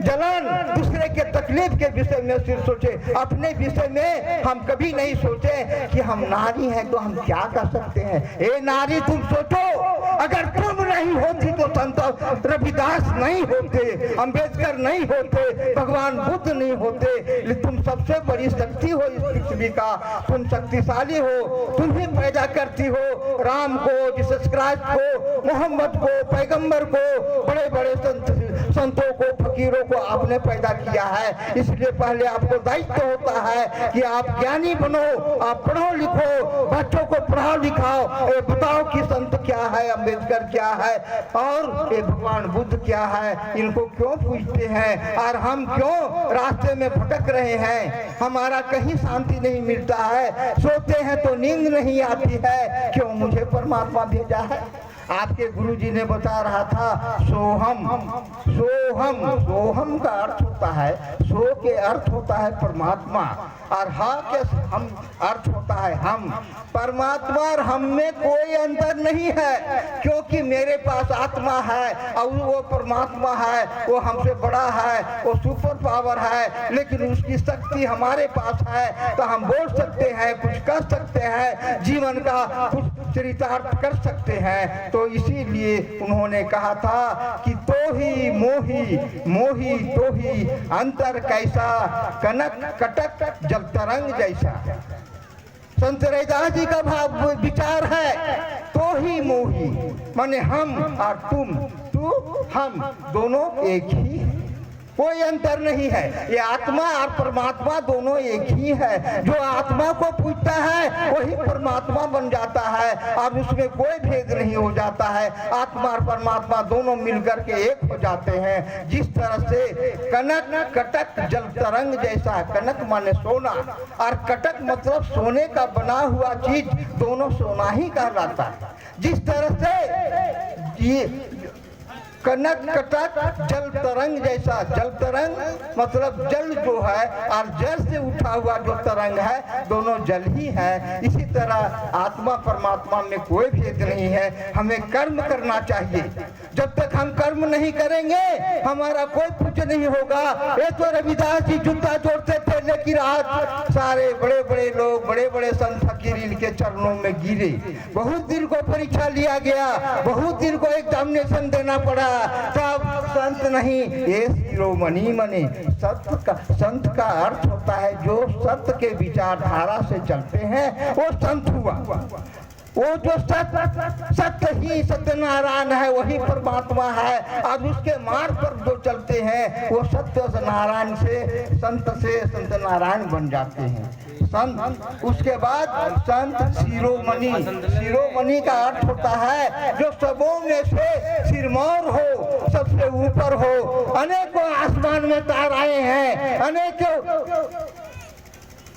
जलन, दूसरे के तकलीफ के विषय में सिर्फ सोचे, अपने विषय में हम कभी नहीं सोचे कि हम नारी हैं तो हम क्या कर सकते हैं। ए नारी, तुम सोचो, अगर तुम नहीं होती तो संत रविदास नहीं होते, अंबेडकर नहीं होते, भगवान बुद्ध नहीं होते। लेकिन तुम सबसे बड़ी शक्ति हो इस पृथ्वी का, तुम शक्तिशाली हो, तुम ही पैदा करती हो राम को, जीसस क्राइस्ट को, मोहम्मद को, पैगंबर को, बड़े बड़े संतों को, फकीरों को आपने पैदा किया है। इसलिए पहले आपको दायित्व होता है कि आप ज्ञानी बनो, आप पढ़ो लिखो, बच्चों को पढ़ाओ लिखाओ, बताओ कि संत क्या है, अंबेडकर क्या है और ये भगवान बुद्ध क्या है, इनको क्यों पूछते हैं और हम क्यों रास्ते में भटक रहे हैं। हमारा कहीं शांति नहीं मिलता है, सोते हैं तो नींद नहीं आती है, क्यों मुझे परमात्मा भेजा है। आपके गुरुजी ने बता रहा था सोहम, सोहम, सोहम का अर्थ होता है, सो के अर्थ होता है परमात्मा और हा के हम अर्थ होता है हम। परमात्मा और हम में कोई अंतर नहीं है, क्योंकि मेरे पास आत्मा है और वो परमात्मा है, वो हमसे बड़ा है, वो सुपर पावर है, लेकिन उसकी शक्ति हमारे पास है तो हम बोल सकते हैं, कुछ कर सकते हैं, जीवन का कुछ चरितार्थ कर सकते हैं। तो इसीलिए उन्होंने कहा था कि तो ही मोही, मोही तो ही, अंतर कैसा, कनक कटक जल तरंग जैसा। संत रविदास जी का भाव विचार है, तो ही मोही माने हम और तुम, तू हम दोनों एक ही है, कोई अंतर नहीं है। ये आत्मा और परमात्मा दोनों एक ही है। जो आत्मा को पूछता है वही परमात्मा बन जाता है और उसमें कोई भेद नहीं हो जाता है। आत्मा और परमात्मा दोनों मिलकर के एक हो जाते हैं। जिस तरह से कनक कटक जल तरंग जैसा, कनक माने सोना और कटक मतलब सोने का बना हुआ चीज, दोनों सोना ही कहलाता है। जिस तरह से ये कनक कटक जल तरंग जैसा, जल तरंग मतलब जल जो है और जल से उठा हुआ जो तरंग है, दोनों जल ही है। इसी तरह आत्मा परमात्मा में कोई भेद नहीं है। हमें कर्म करना चाहिए। जब तक हम कर्म नहीं करेंगे हमारा कोई पूज्य नहीं होगा। ये तो रविदास जी जूता जोड़ते थे, लेकिन आज सारे बड़े बड़े लोग, बड़े बड़े संत फकीर इनके चरणों में गिरे। बहुत दिन को परीक्षा लिया गया, बहुत दिन को एग्जामिनेशन देना पड़ा, तब संत नहीं, ये शिरोमणि मने संत का अर्थ होता है जो सत्य के विचारधारा से चलते हैं, वो संत हुआ। वो जो सत्य ही सत्यनारायण है वही परमात्मा है और उसके मार्ग पर जो चलते हैं वो सत्य नारायण से संत नारायण बन जाते हैं। संत, उसके बाद संत शिरोमणि, शिरोमणि का अर्थ होता है जो सबों में से सिरमौर हो, सबसे ऊपर हो। अनेकों आसमान में ताराएं हैं, अनेकों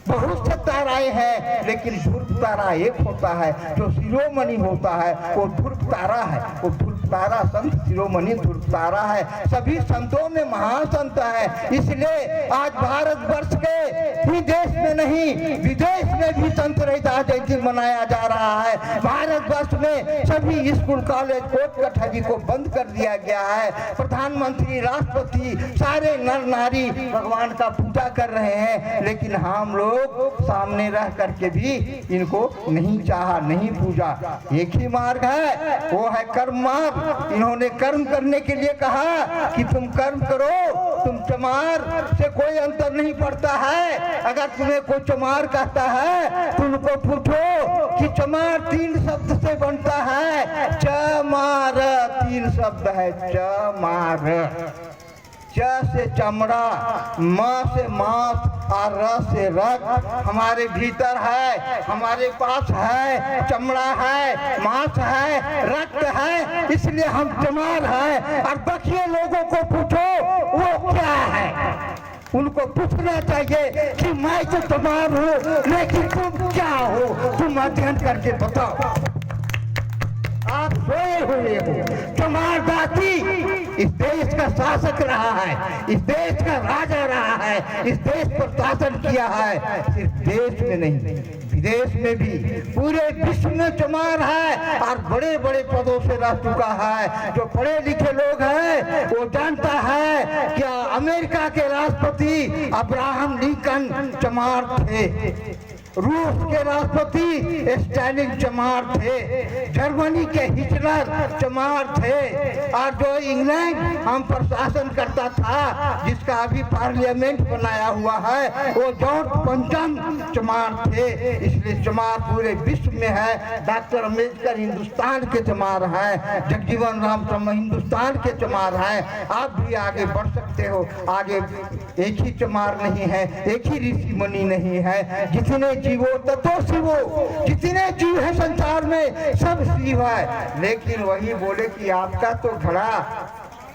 बहुत से ताराएं हैं, लेकिन ध्रुव तारा एक होता है। जो शिरोमणि होता है वो ध्रुव तारा है, वो ध्रुव तारा संत शिरोमणि ध्रुव तारा है। सभी संतों में महासंत है। इसलिए आज भारत वर्ष के ही देश में नहीं, विदेश में भी संत रविदास जयंती मनाया जा रहा है। भारत वर्ष में सभी स्कूल, कॉलेज, कोर्ट कचहरी को बंद कर दिया गया है। प्रधानमंत्री, राष्ट्रपति, सारे नर नारी भगवान का पूजा कर रहे हैं, लेकिन हम लोग सामने रह करके भी इनको नहीं चाहा, नहीं पूजा। एक ही मार्ग है, वो है कर्म मार्ग। इन्होंने कर्म करने के लिए कहा कि तुम कर्म करो, तुम चमार से कोई अंतर नहीं पड़ता है। अगर तुम्हें कोई चमार कहता है तुमको पूछो कि चमार 3 शब्द से बनता है। चमार 3 शब्द है, चमार। च से चमड़ा, म से मांस और र से रक्त। हमारे भीतर है, हमारे पास है, चमड़ा है, मांस है, रक्त है, इसलिए हम चमार हैं। और बाकी लोगों को पूछो वो क्या है, उनको पूछना चाहिए कि मैं तो चमार हूँ, लेकिन तुम क्या हो, तुम अध्ययन करके बताओ। आप सोए हुए हो। चमार जाति इस देश का शासक रहा है, इस देश का राजा रहा है, इस देश पर शासन किया है। सिर्फ देश में नहीं, विदेश में भी, पूरे विश्व में चमार है और बड़े बड़े पदों से रह चुका है। जो पढ़े लिखे लोग हैं वो जानता है क्या अमेरिका के राष्ट्रपति अब्राहम लिंकन चमार थे, रूस के राष्ट्रपति स्टालिन चमार थे, जर्मनी के हिटलर चमार थे, और जो इंग्लैंड हम पर शासन करता था, जिसका अभी पार्लियामेंट बनाया हुआ है, वो जॉर्ज पंचम चमार थे। इसलिए चमार पूरे विश्व में है। डॉक्टर अम्बेडकर हिंदुस्तान के चमार हैं, जगजीवन राम शर्मा हिंदुस्तान के चमार हैं। आप भी आगे बढ़ सकते हो। आगे एक ही चमार नहीं है, एक ही ऋषि मुनि नहीं है। जितने जीवो ततो शिवो, जितने जीव है संसार में सब शिव है। लेकिन वही बोले कि आपका तो घड़ा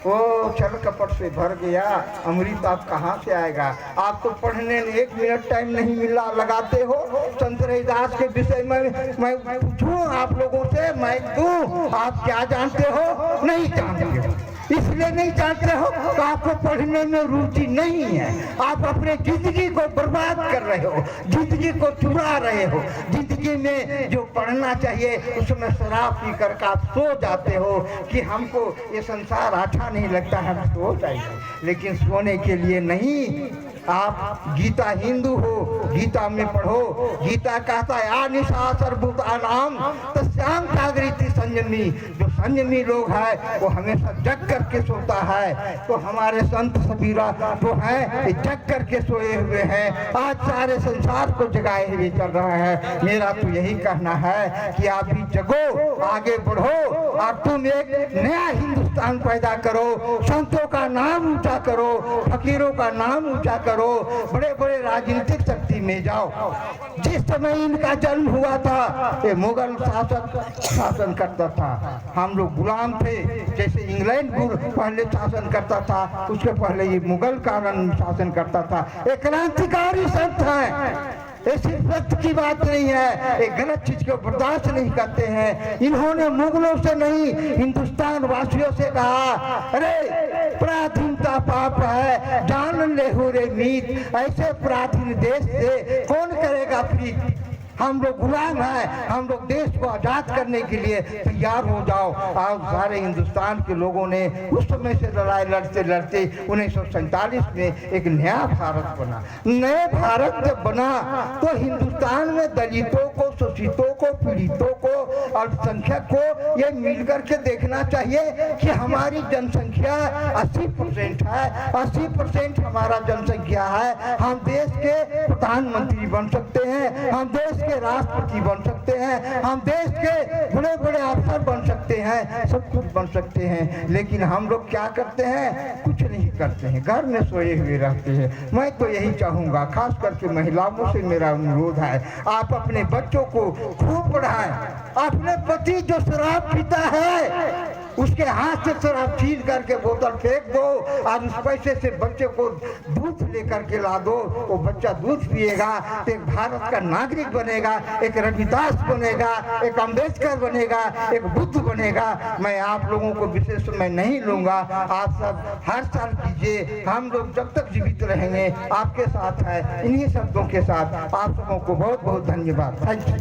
वो छल कपट से भर गया, अमृत आप कहाँ से आएगा? आप तो पढ़ने 1 मिनट टाइम नहीं मिला लगाते हो। संत रविदास के विषय में मैं पूछूं आप लोगों से, मैं दूं, आप क्या जानते हो? नहीं जानते हो। इसलिए नहीं जानते हो तो आपको पढ़ने में रुचि नहीं है। आप अपने जिंदगी को बर्बाद कर रहे हो, जिंदगी को चुरा रहे हो। जिंदगी में जो पढ़ना चाहिए उसमें शराब पी कर आप सो जाते हो कि हमको ये संसार अच्छा नहीं लगता, हम सो जाएंगे। लेकिन सोने के लिए नहीं। आप गीता हिंदू हो, गीता में पढ़ो। गीता कहता है आनिशा सर्वभूतानाम तस्याम जागृति संयमी। जो संयमी लोग हैं वो हमेशा जग करके सोता है। तो हमारे संत सबीरा जो है जग करके सोए हुए हैं, आज सारे संसार को जगाए हुए चल रहा है। मेरा तो यही कहना है कि आप भी जगो, आगे बढ़ो और तुम एक नया हिंदुस्तान पैदा करो। संतों का नाम ऊंचा करो, फकीरों का नाम ऊंचा करो, बड़े बड़े राजनीतिक शक्ति में जाओ। जिस समय इनका जन्म हुआ था ये मुगल शासन करता था, हम लोग गुलाम थे। जैसे इंग्लैंड पहले शासन करता था, उसके पहले ये मुगल कानून शासन करता था। एक क्रांतिकारी संत है, ये सिर्फ सत्य की बात नहीं है, एक गलत चीज को बर्दाश्त नहीं करते हैं। इन्होंने मुगलों से नहीं हिंदुस्तान वासियों से कहा, अरे पराधीनता पाप है, जान ले हो रे मीत। ऐसे पराधीन देश से कौन करेगा प्रीत? हम लोग गुलाम हैं, हम लोग देश को आजाद करने के लिए तैयार हो जाओ। और सारे हिंदुस्तान के लोगों ने उस समय से लड़ाई लड़ते लड़ते 1947 में एक नया भारत बना। नए भारत जब बना तो हिंदुस्तान में दलितों को, शोषितों को, पीड़ितों को, अल्पसंख्यक को ये मिलकर के देखना चाहिए कि हमारी जनसंख्या 80% है, 80% हमारा जनसंख्या है। हम देश के प्रधानमंत्री बन सकते हैं, हम देश के राष्ट्रपति बन सकते हैं, हम देश के बड़े बड़े अफसर बन सकते हैं, सब कुछ बन सकते हैं। लेकिन हम लोग क्या करते हैं? कुछ नहीं करते हैं, घर में सोए हुए रहते हैं। मैं तो यही चाहूँगा, खास करके महिलाओं से मेरा अनुरोध है, आप अपने बच्चों को खूब पढ़ाएं। अपने पति जो शराब पीता है उसके हाथ से शराब छीन करके बोतल फेंक दो और उस पैसे से बच्चे को दूध लेकर के ला दो। वो बच्चा दूध पिएगा तो एक भारत का नागरिक बनेगा, एक रविदास बनेगा, एक अम्बेडकर बनेगा, एक बुद्ध बनेगा। मैं आप लोगों को विशेष मैं नहीं लूँगा, आप सब हर साल कीजिए। हम लोग जब तक जीवित रहेंगे आपके साथ है। इन्हीं शब्दों के साथ आप सबों को बहुत बहुत धन्यवाद। Thank you.